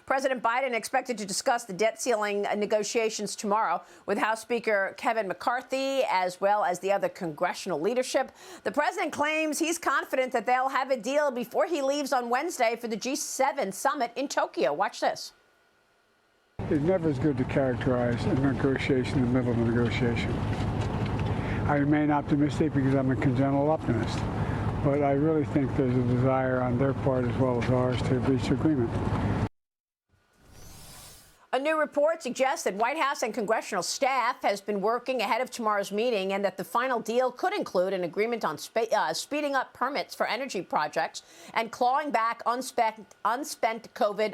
President Biden expected to discuss the debt ceiling negotiations tomorrow with House Speaker Kevin McCarthy, as well as the other congressional leadership. The president claims he's confident that they'll have a deal before he leaves on Wednesday for the G7 summit in Tokyo. Watch this. It's never as good to characterize a negotiation in the middle of a negotiation. I remain optimistic because I'm a congenital optimist, but I really think there's a desire on their part as well as ours to reach agreement. A new report suggests that White House and congressional staff has been working ahead of tomorrow's meeting and that the final deal could include an agreement on speeding up permits for energy projects and clawing back unspent COVID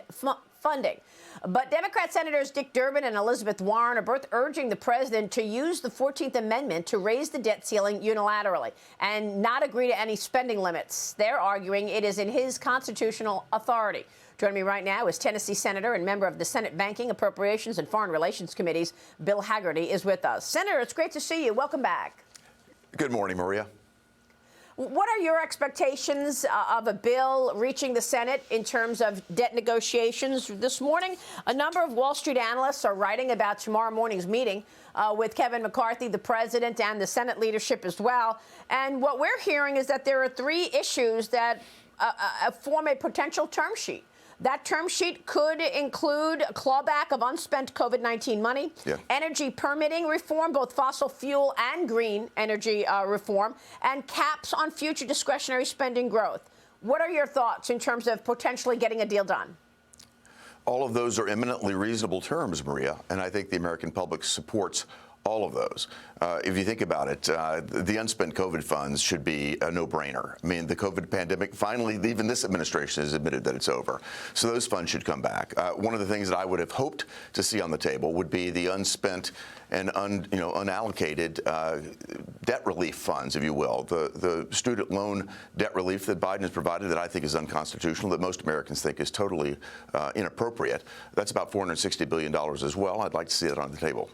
funding. But Democrat Senators Dick Durbin and Elizabeth Warren are both urging the president to use the 14th Amendment to raise the debt ceiling unilaterally and not agree to any spending limits. They're arguing it is in his constitutional authority. Joining me right now is Tennessee Senator and member of the Senate Banking, Appropriations and Foreign Relations Committees, Bill Haggerty, is with us. Senator, it's great to see you. Welcome back. Good morning, Maria. What are your expectations of a bill reaching the Senate in terms of debt negotiations? This morning, a number of Wall Street analysts are writing about tomorrow morning's meeting with Kevin McCarthy, the president, and the Senate leadership as well. And what we're hearing is that there are three issues that form a potential term sheet. That term sheet could include a clawback of unspent COVID-19 money, energy permitting reform, both fossil fuel and green energy reform, and caps on future discretionary spending growth. What are your thoughts in terms of potentially getting a deal done? All of those are eminently reasonable terms, Maria, and I think the American public supports all of those. If you think about it, the unspent COVID funds should be a no-brainer. I mean, the COVID pandemic, finally, even this administration has admitted that it's over. So those funds should come back. One of the things that I would have hoped to see on the table would be the unspent and unallocated debt relief funds, if you will. The student loan debt relief that Biden has provided that I think is unconstitutional, that most Americans think is totally inappropriate. That's about $460 billion as well. I'd like to see that on the table.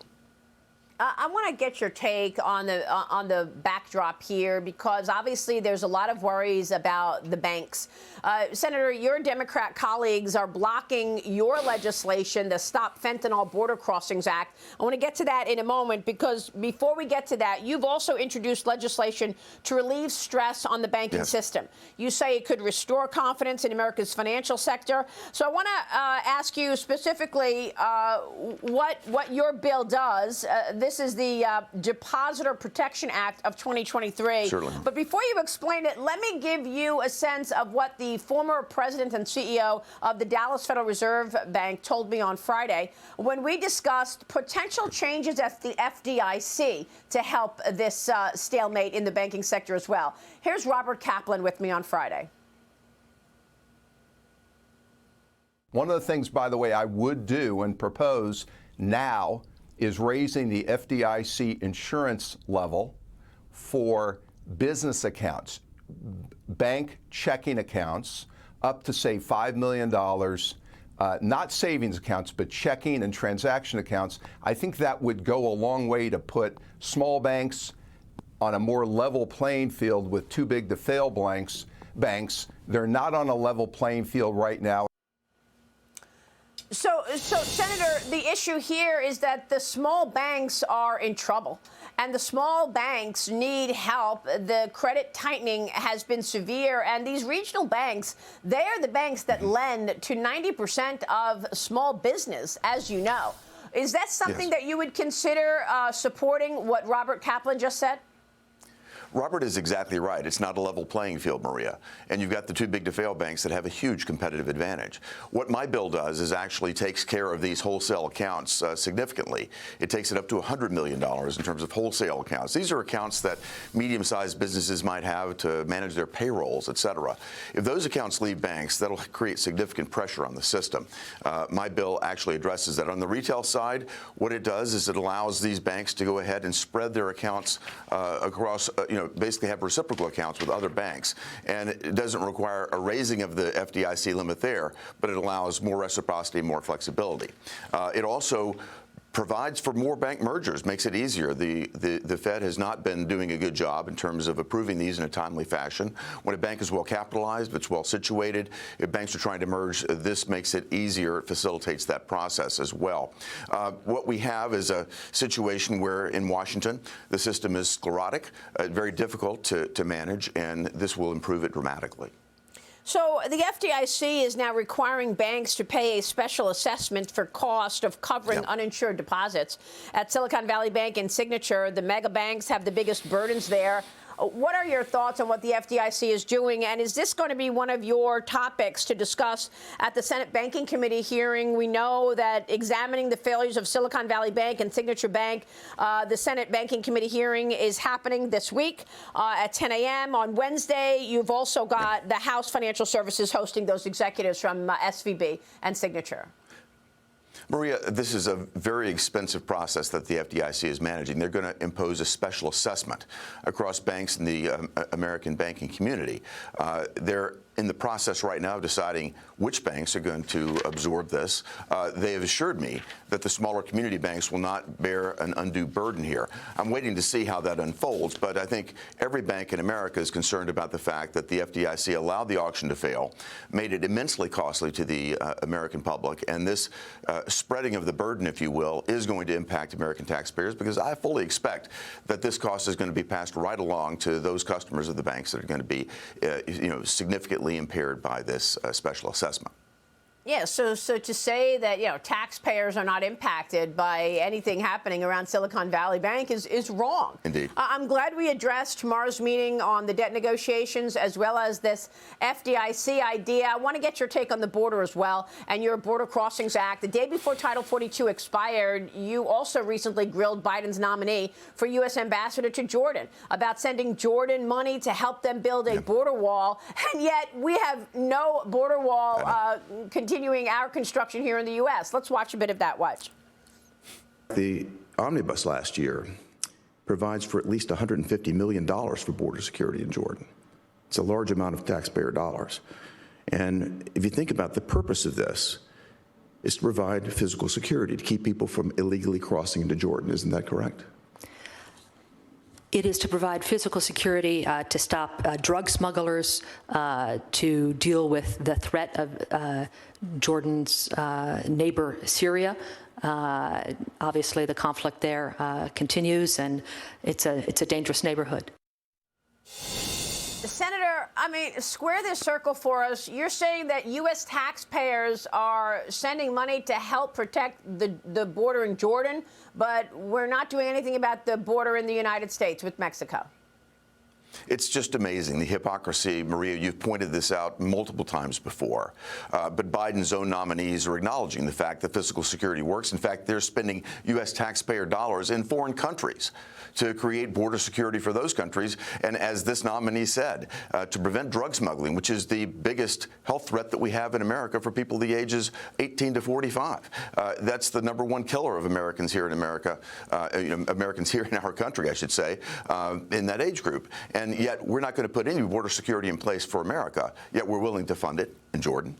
I want to get your take on the backdrop here, because obviously there's a lot of worries about the banks. Senator, your Democrat colleagues are blocking your legislation, the Stop Fentanyl Border Crossings Act. I want to get to that in a moment, because before we get to that, you've also introduced legislation to relieve stress on the banking system. You say it could restore confidence in America's financial sector. So I want to ask you specifically what your bill does. This is the Depositor Protection Act of 2023. Certainly. But before you explain it, let me give you a sense of what the former president and CEO of the Dallas Federal Reserve Bank told me on Friday when we discussed potential changes at the FDIC to help this stalemate in the banking sector as well. Here's Robert Kaplan with me on Friday. One of the things, by the way, I would do and propose now is raising the FDIC insurance level for business accounts, bank checking accounts, up to, say, $5 million, not savings accounts, but checking and transaction accounts. I think that would go a long way to put small banks on a more level playing field with too big to fail banks. They're not on a level playing field right now. So, Senator, the issue here is that the small banks are in trouble, and the small banks need help. The credit tightening has been severe, and these regional banks, they are the banks that lend to 90% of small business, as you know. Is that something that you would consider supporting what Robert Kaplan just said? Robert is exactly right. It's not a level playing field, Maria. And you've got the too big to fail banks that have a huge competitive advantage. What my bill does is actually takes care of these wholesale accounts significantly. It takes it up to $100 million in terms of wholesale accounts. These are accounts that medium-sized businesses might have to manage their payrolls, et cetera. If those accounts leave banks, that'll create significant pressure on the system. My bill actually addresses that. On the retail side, what it does is it allows these banks to go ahead and spread their accounts across, basically have reciprocal accounts with other banks. And it doesn't require a raising of the FDIC limit there, but it allows more reciprocity, more flexibility. It also provides for more bank mergers, makes it easier. The Fed has not been doing a good job in terms of approving these in a timely fashion. When a bank is well capitalized, if it's well situated, if banks are trying to merge, this makes it easier. It facilitates that process as well. What we have is a situation where in Washington, the system is sclerotic, very difficult to manage, and this will improve it dramatically. So the FDIC is now requiring banks to pay a special assessment for cost of covering uninsured deposits. At Silicon Valley Bank and Signature, the mega banks have the biggest burdens there. What are your thoughts on what the FDIC is doing, and is this going to be one of your topics to discuss at the Senate Banking Committee hearing? We know that examining the failures of Silicon Valley Bank and Signature Bank, the Senate Banking Committee hearing is happening this week at 10 a.m. On Wednesday, you've also got the House Financial Services hosting those executives from SVB and Signature. Maria, this is a very expensive process that the FDIC is managing. They're going to impose a special assessment across banks in the American banking community. They're in the process right now of deciding which banks are going to absorb this. They have assured me that the smaller community banks will not bear an undue burden here. I'm waiting to see how that unfolds, but I think every bank in America is concerned about the fact that the FDIC allowed the auction to fail, made it immensely costly to the American public, and this spreading of the burden, if you will, is going to impact American taxpayers, because I fully expect that this cost is going to be passed right along to those customers of the banks that are going to be significantly impaired by this special assessment. Yeah, so to say that, taxpayers are not impacted by anything happening around Silicon Valley Bank is wrong. Indeed. I'm glad we addressed tomorrow's meeting on the debt negotiations as well as this FDIC idea. I want to get your take on the border as well and your Border Crossings Act. The day before Title 42 expired, you also recently grilled Biden's nominee for U.S. ambassador to Jordan about sending Jordan money to help them build a border wall, and yet we have no border wall continuing our construction here in the U.S. Let's watch a bit of that. Watch. The omnibus last year provides for at least $150 million for border security in Jordan. It's a large amount of taxpayer dollars. And if you think about the purpose of this, is to provide physical security, to keep people from illegally crossing into Jordan. Isn't that correct? It is to provide physical security, to stop drug smugglers, to deal with the threat of Jordan's neighbor, Syria. Obviously, the conflict there continues, and it's a dangerous neighborhood. Senator, square this circle for us. You're saying that U.S. taxpayers are sending money to help protect the border in Jordan, but we're not doing anything about the border in the United States with Mexico. It's just amazing, the hypocrisy. Maria, you've pointed this out multiple times before. But Biden's own nominees are acknowledging the fact that physical security works. In fact, they're spending U.S. taxpayer dollars in foreign countries to create border security for those countries. And as this nominee said, to prevent drug smuggling, which is the biggest health threat that we have in America for people the ages 18 to 45. That's the #1 killer of Americans here in America, Americans here in our country, I should say, in that age group. And yet we're not going to put any border security in place for America, yet we're willing to fund it in Jordan.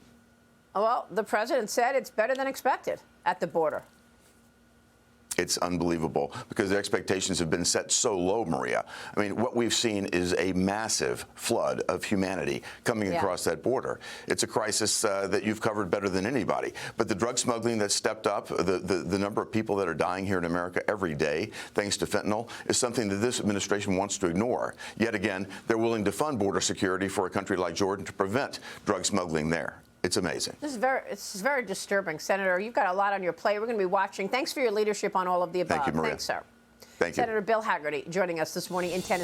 Well, the president said it's better than expected at the border. It's unbelievable because the expectations have been set so low, Maria. What we've seen is a massive flood of humanity coming across that border. It's a crisis that you've covered better than anybody. But the drug smuggling that's stepped up, the number of people that are dying here in America every day, thanks to fentanyl, is something that this administration wants to ignore. Yet again, they're willing to fund border security for a country like Jordan to prevent drug smuggling there. It's amazing. It's very disturbing, Senator. You've got a lot on your plate. We're going to be watching. Thanks for your leadership on all of the above. Thank you, Maria. Thanks, sir. Thank you. Senator Bill Haggerty joining us this morning in Tennessee.